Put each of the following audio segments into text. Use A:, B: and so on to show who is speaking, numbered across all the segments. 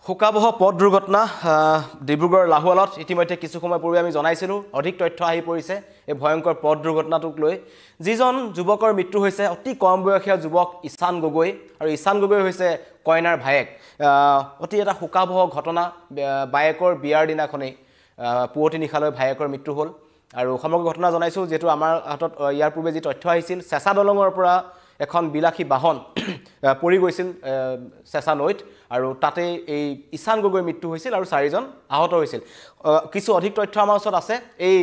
A: শোকাবহ পথ দুৰ্ঘটনা ডিব্ৰুগড় লাহোৱালত ইতিমধ্যে কিছু সময় পূৰ্বে আমি জনাইছিলোঁ অধিক তথ্য আহি পৰিছে এই ভয়ংকৰ পথ দুৰ্ঘটনাটোক লৈ যিজন যুৱকৰ মৃত্যু হৈছে অতি কম বয়সীয়া যুৱক ঈশান গগৈ আৰু ঈশান গগৈ হৈছে কইনাৰ ভায়েক অতি এটা শোকাবহ ঘটনা বায়েকৰ বিয়াৰ দিনাখনেই পুৱতি নিশালৈ ভায়েকৰ মৃত্যু হ'ল আৰু সমগ্ৰ ঘটনা জনাইছোঁ যেটো আমাৰ হাতত ইয়াৰ পূৰ্বে যি তথ্য আহিছিল চেঁচা দলঙৰ পৰা এখন বিলাসী বাহন পৰি গৈছিল চেঁচা নৈত আৰু তাতে এই ঈশান গগৈৰ মৃত্যু হৈছিল আৰু চাৰিজন আহত হৈছিল কিছু অধিক তথ্য আমাৰ ওচৰত আছে এই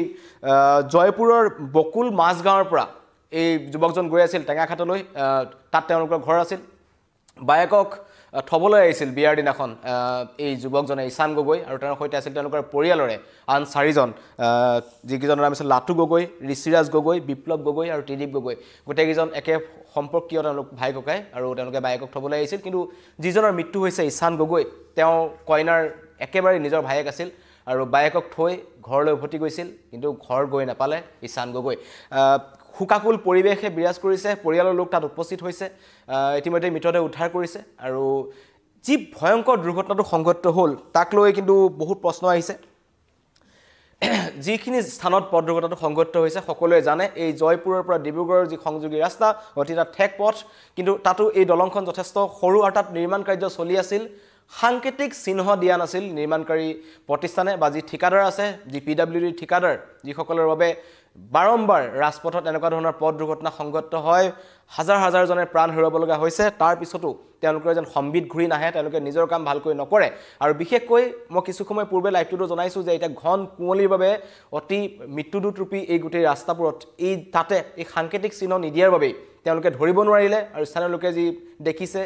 A: জয়পুৰৰ বকুল মাছগাঁৱৰ পৰা এই যুৱকজন গৈ আছিল টেঙাখাটলৈ তাত তেওঁলোকৰ ঘৰ আছিল বায়েকক থবলৈ আহিছিল বিয়াৰ দিনাখন এই যুৱকজনে ঈশান গগৈ আৰু তেওঁৰ সৈতে আছিল তেওঁলোকৰ পৰিয়ালৰে আন চাৰিজন যিকেইজনৰ নাম আছিল লাটু গগৈ ঋষিৰাজ গগৈ বিপ্লৱ গগৈ আৰু ত্ৰিদীপ গগৈ গোটেইকেইজন একে সম্পৰ্কীয় তেওঁলোক ভাই ককাই আৰু তেওঁলোকে বায়েকক থবলৈ আহিছিল কিন্তু যিজনৰ মৃত্যু হৈছে ঈশান গগৈ তেওঁ কইনাৰ একেবাৰে নিজৰ ভায়েক আছিল আৰু বায়েকক থৈ ঘৰলৈ উভতি গৈছিল কিন্তু ঘৰ গৈ নাপালে ঈশান গগৈ হুকাকুল পৰিৱেশে বিৰাজ কৰিছে পৰিয়ালৰ লোক তাত উপস্থিত হৈছে ইতিমধ্যে মৃতদেহ উদ্ধাৰ কৰিছে আৰু যি ভয়ংকৰ দুৰ্ঘটনাটো সংঘটিত হ'ল তাক লৈ কিন্তু বহুত প্ৰশ্ন আহিছে যিখিনি স্থানত পথ দুৰ্ঘটনাটো সংঘটিত হৈছে সকলোৱে জানে এই জয়পুৰৰ পৰা ডিব্ৰুগড়ৰ যি সংযোগী ৰাস্তা অতি এটা ঠেক পথ কিন্তু তাতো এই দলংখন যথেষ্ট সৰু আৰু তাত নিৰ্মাণ কাৰ্য চলি আছিল সাংকেতিক চিহ্ন দিয়া নাছিল নিৰ্মাণকাৰী প্ৰতিষ্ঠানে বা যি ঠিকাদাৰ আছে যি পিডব্লিউডি ঠিকাদাৰ যিসকলৰ বাবে বাৰম্বাৰ ৰাজপথত এনেকুৱা ধৰণৰ পথ দুৰ্ঘটনা সংঘটিত হয় হাজাৰ হাজাৰ জনে প্ৰাণ হেৰুৱাব লগা হৈছে তাৰ পিছতো তেওঁলোকৰ যেন সম্বিত ঘূৰি নাহে তেওঁলোকে নিজৰ কাম ভালকৈ নকৰে আৰু বিশেষকৈ মই কিছু সময় পূৰ্বে লাইভটোতো জনাইছোঁ যে এতিয়া ঘন কুঁৱলীৰ বাবে অতি মৃত্যুদূত ৰূপী এই গোটেই ৰাস্তাবোৰত এই তাতে এই সাংকেতিক চিহ্ন নিদিয়াৰ বাবেই তেওঁলোকে ধৰিব নোৱাৰিলে আৰু স্থানীয় লোকে যি দেখিছে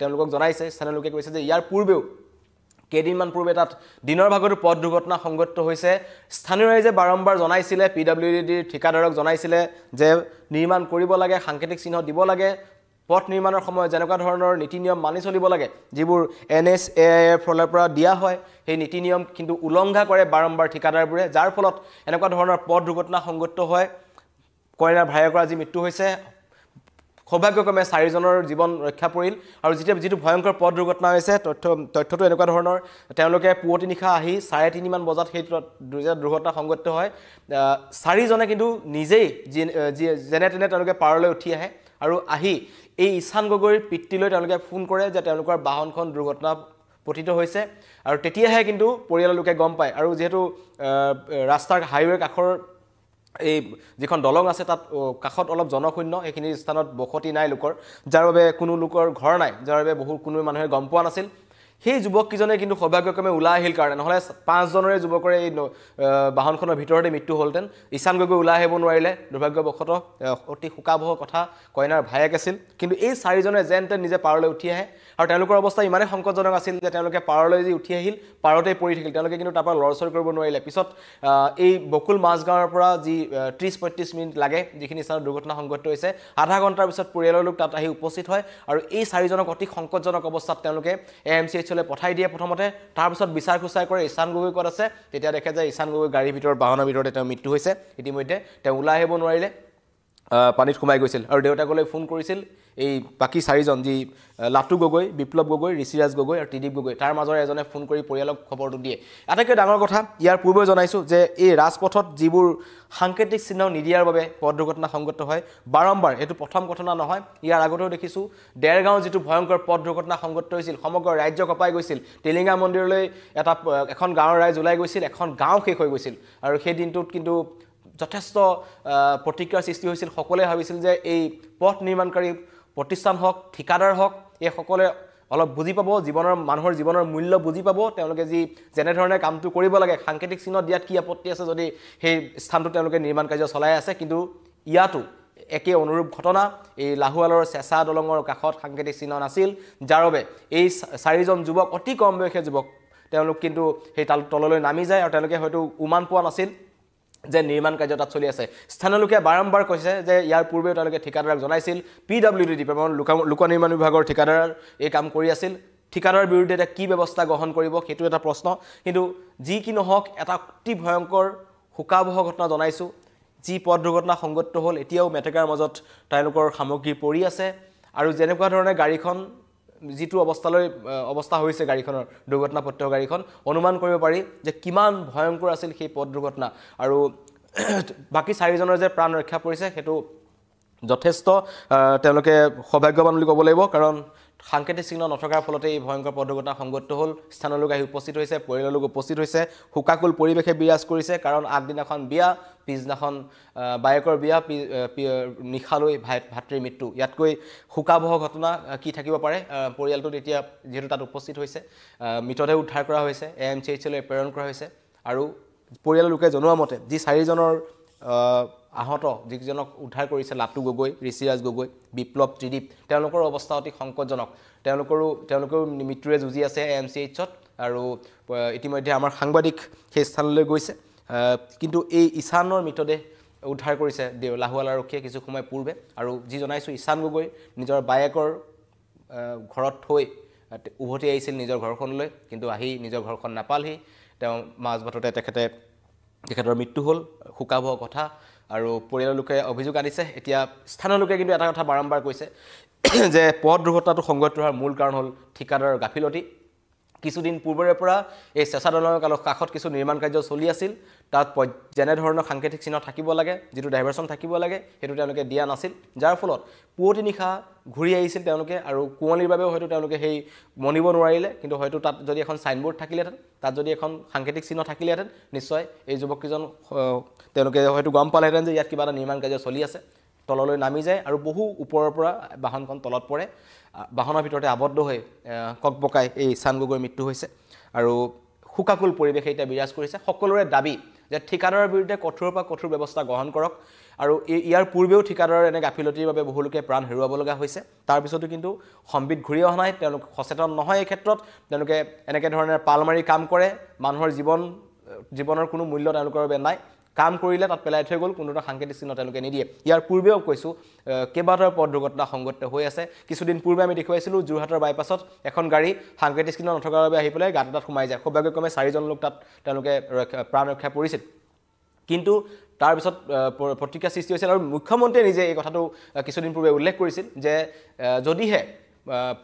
A: তেওঁলোকক জনাইছে স্থানীয় লোকে কৈছে যে ইয়াৰ পূৰ্বেও কেইদিনমান পূৰ্বে তাত দিনৰ ভাগতো পথ দুৰ্ঘটনা সংঘটিত হৈছে স্থানীয় ৰাইজে বাৰম্বাৰ জনাইছিলে পিডব্লিউডিৰ ঠিকাদাৰক জনাইছিলে যে নিৰ্মাণ কৰিব লাগে সাংকেতিক চিহ্ন দিব লাগে পথ নিৰ্মাণৰ সময়ত যেনেকুৱা ধৰণৰ নীতি নিয়ম মানি চলিব লাগে যিবোৰ NHAIৰ ফালৰ পৰা দিয়া হয় সেই নীতি নিয়ম কিন্তু উলংঘা কৰে বাৰম্বাৰ ঠিকাদাৰবোৰে যাৰ ফলত এনেকুৱা ধৰণৰ পথ দুৰ্ঘটনা সংঘটিত হয় কইনাৰ ভায়েকৰ আজি মৃত্যু হৈছে সৌভাগ্যক্ৰমে চাৰিজনৰ জীৱন ৰক্ষা পৰিল আৰু যিটো ভয়ংকৰ পথ দুৰ্ঘটনা হৈছে তথ্যটো এনেকুৱা ধৰণৰ তেওঁলোকে পুৱতি নিশা আহি 3:30 মান বজাত সেই দুৰ্ঘটনা সংঘটিত হয় চাৰিজনে কিন্তু নিজেই যেনে তেনে তেওঁলোকে পাৰলৈ উঠি আহে আৰু আহি এই ঈশান গগৈৰ পিতৃলৈ তেওঁলোকে ফোন কৰে যে তেওঁলোকৰ বাহনখন দুৰ্ঘটনা পতিত হৈছে আৰু তেতিয়াহে কিন্তু পৰিয়ালৰ লোকে গম পায় আৰু যেহেতু ৰাস্তাৰ হাইৱেৰ কাষৰ এই যিখন দলং আছে তাত কাষত অলপ জনশূন্য এইখিনি স্থানত বসতি নাই লোকৰ যাৰ বাবে কোনো লোকৰ ঘৰ নাই যাৰ বাবে কোনো মানুহে গম পোৱা নাছিল সেই যুৱককেইজনে কিন্তু সৌভাগ্যক্ৰমে ওলাই আহিল কাৰণে নহলে 5 জনৰে যুৱকৰে এই বাহনখনৰ ভিতৰতে মৃত্যু হ'লতেন ঈশান গগৈ ওলাই আহিব নোৱাৰিলে দুৰ্ভাগ্যবশতঃ অতি শোকাবহ কথা কইনাৰ ভায়েক আছিল কিন্তু এই চাৰিজনে যেনতেন নিজে পাৰলৈ উঠি আহে আৰু তেওঁলোকৰ অৱস্থা ইমানে সংকটজনক আছিল যে তেওঁলোকে পাৰলৈ যি উঠি আহিল পাৰতেই পৰি থাকিল তেওঁলোকে কিন্তু তাৰ পৰা লৰচৰ কৰিব নোৱাৰিলে পিছত এই বকুল মাছগাঁৱৰ পৰা যি 30-35 মিনিট লাগে যিখিনি স্থানত দুৰ্ঘটনা সংঘটিত হৈছে আধা ঘণ্টাৰ পিছত পৰিয়ালৰ লোক তাত আহি উপস্থিত হয় আৰু এই চাৰিজনক অতি সংকটজনক অৱস্থাত তেওঁলোকে AMCH লৈ পঠাই দিয়ে প্ৰথমতে তাৰ পিছত বিচাৰ খুচাৰ কৰে ঈশান গগৈ ক'ত আছে তেতিয়া দেখে যে ঈশান গগৈ গাড়ীৰ ভিতৰত বাহনৰ ভিতৰতে তেওঁ মৃত্যু হৈছে ইতিমধ্যে তেওঁ ওলাই আহিব নোৱাৰিলে পানীত সোমাই গৈছিল আৰু দেউতাকলৈ ফোন কৰিছিল এই বাকি চাৰিজন যি লাটু গগৈ বিপ্লৱ গগৈ ঋষিৰাজ গগৈ আৰু ত্ৰিদীপ গগৈ তাৰ মাজৰ এজনে ফোন কৰি পৰিয়ালক খবৰটো দিয়ে আটাইতকৈ ডাঙৰ কথা ইয়াৰ পূৰ্বে জনাইছোঁ যে এই ৰাজপথত যিবোৰ সাংকেতিক চিহ্ন নিদিয়াৰ বাবে পথ দুৰ্ঘটনা সংঘটিত হয় বাৰম্বাৰ এইটো প্ৰথম ঘটনা নহয় ইয়াৰ আগতেও দেখিছোঁ দেৰগাঁও যিটো ভয়ংকৰ পথ দুৰ্ঘটনা সংঘটিত হৈছিল সমগ্ৰ ৰাজ্য কঁপাই গৈছিল টিলিঙা মন্দিৰলৈ এখন গাঁৱৰ ৰাইজ ওলাই গৈছিল এখন গাঁও শেষ হৈ গৈছিল আৰু সেই দিনটোত কিন্তু যথেষ্ট প্ৰতিক্ৰিয়াৰ সৃষ্টি হৈছিল সকলোৱে ভাবিছিল যে এই পথ নিৰ্মাণকাৰী প্ৰতিষ্ঠান হওক ঠিকাদাৰ হওক এই সকলে অলপ বুজি পাব মানুহৰ জীৱনৰ মূল্য বুজি পাব তেওঁলোকে যি যেনে ধৰণে কামটো কৰিব লাগে সাংকেতিক চিহ্ন দিয়াত কি আপত্তি আছে যদি সেই স্থানটো তেওঁলোকে নিৰ্মাণ কাৰ্য চলাই আছে কিন্তু ইয়াতো একে অনুৰূপ ঘটনা এই লাহোৱালৰ চেঁচা দলঙৰ কাষত সাংকেতিক চিহ্ন নাছিল যাৰ বাবে এই চাৰিজন যুৱক অতি কম বয়সীয়া যুৱক তেওঁলোক কিন্তু সেই তললৈ নামি যায় আৰু তেওঁলোকে হয়তো উমান পোৱা নাছিল যে নিৰ্মাণ কাৰ্য তাত চলি আছে স্থানীয় লোকে বাৰম্বাৰ কৈছে যে ইয়াৰ পূৰ্বে তেওঁলোকে ঠিকাদাৰক জনাইছিল পিডব্লিউডি ডিপাৰ্টমেণ্ট লোক নিৰ্মাণ বিভাগৰ ঠিকাদাৰ এই কাম কৰি আছিল ঠিকাদাৰৰ বিৰুদ্ধে এটা কি ব্যৱস্থা গ্ৰহণ কৰিব সেইটো এটা প্ৰশ্ন কিন্তু যি কি নহওক এটা অতি ভয়ংকৰ শোকাবহ ঘটনা জনাইছোঁ যি পথ দুৰ্ঘটনা সংঘটিত হ'ল এতিয়াও মেটেকাৰ মাজত তেওঁলোকৰ সামগ্ৰী পৰি আছে আৰু যেনেকুৱা ধৰণে গাড়ীখন যিটো অৱস্থা হৈছে গাড়ীখনৰ দুৰ্ঘটনা পত্ৰ গাড়ীখন অনুমান কৰিব পাৰি যে কিমান ভয়ংকৰ আছিল সেই পথ দুৰ্ঘটনা আৰু বাকি 4 জনৰ যে প্ৰাণ ৰক্ষা পৰিছে হেতু যথেষ্ট তেওঁলোকে সৌভাগ্যৱান বুলি ক'ব লাগিব কাৰণ সাংকেতিক চিহ্ন নথকাৰ ফলতে এই ভয়ংকৰ পথ দুৰ্ঘটনা সংঘটিত হ'ল স্থানীয় লোক আহি উপস্থিত হৈছে পৰিয়ালৰ লোক উপস্থিত হৈছে হুকাকুল পৰিৱেশে বিৰাজ কৰিছে কাৰণ আগদিনাখন বিয়া পিছদিনাখন বায়কৰ বিয়া নিখালৈ ভাতৃৰ মৃত্যু ইয়াতকৈ হুকাবহ ঘটনা কি থাকিব পাৰে পৰিয়ালটোত এতিয়া যেহেতু তাত উপস্থিত হৈছে মৃতদেহ উদ্ধাৰ কৰা হৈছে AMCHলৈ প্ৰেৰণ কৰা হৈছে আৰু পৰিয়ালৰ লোকে জনোৱা মতে যি 4 জনৰ আহত যিজনক উদ্ধাৰ কৰিছে লাটু গগৈ ঋষিৰাজ গগৈ বিপ্লৱ ত্ৰিদীপ তেওঁলোকৰ অৱস্থা অতি সংকটজনক তেওঁলোকেও মৃত্যুৰে যুঁজি আছে AMCHত আৰু ইতিমধ্যে আমাৰ সাংবাদিক সেই স্থানলৈ গৈছে কিন্তু এই ঈশানৰ মৃতদেহ উদ্ধাৰ কৰিছে লাহুৱাল আৰক্ষীয়ে কিছু সময় পূৰ্বে আৰু যি জনাইছো ঈশান গগৈ নিজৰ বায়েকৰ ঘৰত থৈ উভতি আহিছিল নিজৰ ঘৰখনলৈ কিন্তু আহি নিজৰ ঘৰখন নাপালহি তেওঁ মাজবাটতে তেখেতৰ মৃত্যু হ'ল হুকাবহ কথা আৰু পৰিয়ালৰ লোকে অভিযোগ আনিছে এতিয়া স্থানীয় লোকে কিন্তু এটা কথা বাৰম্বাৰ কৈছে যে পথ দুৰ্ঘটনাটো সংঘটিত হোৱাৰ মূল কাৰণ হ'ল ঠিকাদাৰৰ গাফিলতি কিছুদিন পূৰ্বৰে পৰা এই চেঁচা দলঙৰ কাষত কিছু নিৰ্মাণ কাৰ্য চলি আছিল তাত যেনে ধৰণৰ সাংকেতিক চিহ্ন থাকিব লাগে যিটো ডাইভাৰচন থাকিব লাগে হেতু তেওঁলোকে দিয়া নাছিল যাৰ ফলত পুৱতি নিশা ঘূৰি আহিছিল তেওঁলোকে আৰু কুঁৱলীৰ বাবেও হয়তো তেওঁলোকে সেই মনিব নোৱাৰিলে কিন্তু হয়তো তাত যদি এখন সাইনবোৰ্ড থাকিলেহেঁতেন তাত যদি এখন সাংকেতিক চিহ্ন থাকিলেহেঁতেন নিশ্চয় এই যুৱকজন তেওঁলোকে হয়তো গম পালেহেঁতেন যে ইয়াত কিবা এটা নিৰ্মাণ কাৰ্য চলি আছে তললৈ নামি যায় আৰু বহু ওপৰৰ পৰা বাহনখন তলত পৰে বাহনৰ ভিতৰতে আবদ্ধ হৈ ককবকাই এই ঈশান গগৈৰ মৃত্যু হৈছে আৰু হুকাকুল পৰিৱেশ এতিয়া বিৰাজ কৰিছে সকলোৰে দাবী যে ঠিকাদাৰৰ বিৰুদ্ধে কঠোৰৰ পৰা কঠোৰ ব্যৱস্থা গ্ৰহণ কৰক আৰু ইয়াৰ পূৰ্বেও ঠিকাদাৰৰ এনে গাফিলতিৰ বাবে বহু লোকে প্ৰাণ হেৰুৱাব লগা হৈছে তাৰ পিছতো কিন্তু সম্বিত ঘূৰি অহা নাই তেওঁলোক সচেতন নহয় এই ক্ষেত্ৰত তেওঁলোকে এনেকৈ ধৰণে পালমাৰি কাম কৰে মানুহৰ জীৱনৰ কোনো মূল্য তেওঁলোকৰ বাবে নাই কাম কৰিলে তাত পেলাই থৈ গ'ল কোনো এটা সাংকেতিক চিহ্ন তেওঁলোকে নিদিয়ে ইয়াৰ পূৰ্বেও কৈছো কেইবাটাও পথ দুৰ্ঘটনা সংঘটিত হৈ আছে কিছুদিন পূৰ্বে আমি দেখুৱাইছিলো যোৰহাটৰ বাইপাছত এখন গাড়ী সাংকেতিক চিহ্ন নথকাৰ বাবে আহি পেলাই গাঁত এটাত সোমাই যায় সৌভাগ্যক্ৰমে 4 জন লোক তাত তেওঁলোকে প্ৰাণ ৰক্ষা পৰিছিল কিন্তু তাৰ পিছত প্ৰতিক্ৰিয়া সৃষ্টি হৈছিল আৰু মুখ্যমন্ত্ৰীয়ে নিজে এই কথাটো কিছুদিন পূৰ্বে উল্লেখ কৰিছিল যে যদিহে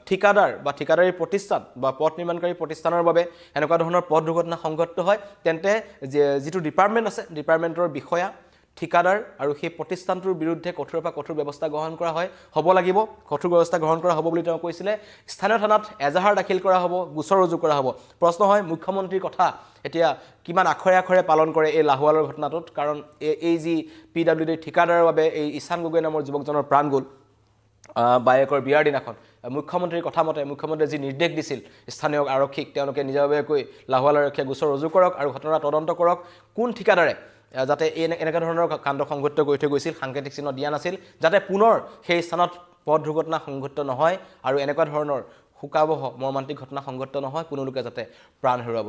A: ঠিকাদাৰ বা ঠিকাদাৰী প্ৰতিষ্ঠান বা পথ নিৰ্মাণকাৰী প্ৰতিষ্ঠানৰ বাবে এনেকুৱা ধৰণৰ পথ দুৰ্ঘটনা সংঘটিত হয় তেন্তে যিটো ডিপাৰ্টমেণ্ট আছে ডিপাৰ্টমেণ্টৰ বিষয়া ঠিকাদাৰ আৰু সেই প্ৰতিষ্ঠানটোৰ বিৰুদ্ধে কঠোৰৰ পৰা কঠোৰ ব্যৱস্থা গ্ৰহণ কৰা হয় হ'ব লাগিব কঠোৰ ব্যৱস্থা গ্ৰহণ কৰা হ'ব বুলি তেওঁ কৈছিলে স্থানীয় থানাত এজাহাৰ দাখিল কৰা হ'ব গোচৰ ৰুজু কৰা হ'ব প্ৰশ্ন হয় মুখ্যমন্ত্ৰীৰ কথা এতিয়া কিমান আখৰে আখৰে পালন কৰে এই লাহুৱালৰ ঘটনাটোত কাৰণ এই যি PWD ঠিকাদাৰৰ বাবে এই ঈশান গগৈ নামৰ যুৱকজনৰ প্ৰাণ গ'ল বায়েকৰ বিয়াৰ দিনাখন মুখ্যমন্ত্ৰীৰ কথা মতে মুখ্যমন্ত্ৰীয়ে যি নিৰ্দেশ দিছিল স্থানীয় আৰক্ষীক তেওঁলোকে নিজাববীয়াকৈ লাহুৱাল আৰক্ষীয়ে গোচৰ ৰুজু কৰক আৰু ঘটনা তদন্ত কৰক কোন ঠিকাদাৰে যাতে এনেকুৱা ধৰণৰ কাণ্ড সংঘটিত কৰি থৈ গৈছিল সাংকেতিক চিহ্ন দিয়া নাছিল যাতে পুনৰ সেই স্থানত পথ দুৰ্ঘটনা সংঘটিত নহয় আৰু এনেকুৱা ধৰণৰ হুকাবহ মৰ্মান্তিক ঘটনা সংঘটিত নহয় কোনো লোকে যাতে প্ৰাণ হেৰুৱাব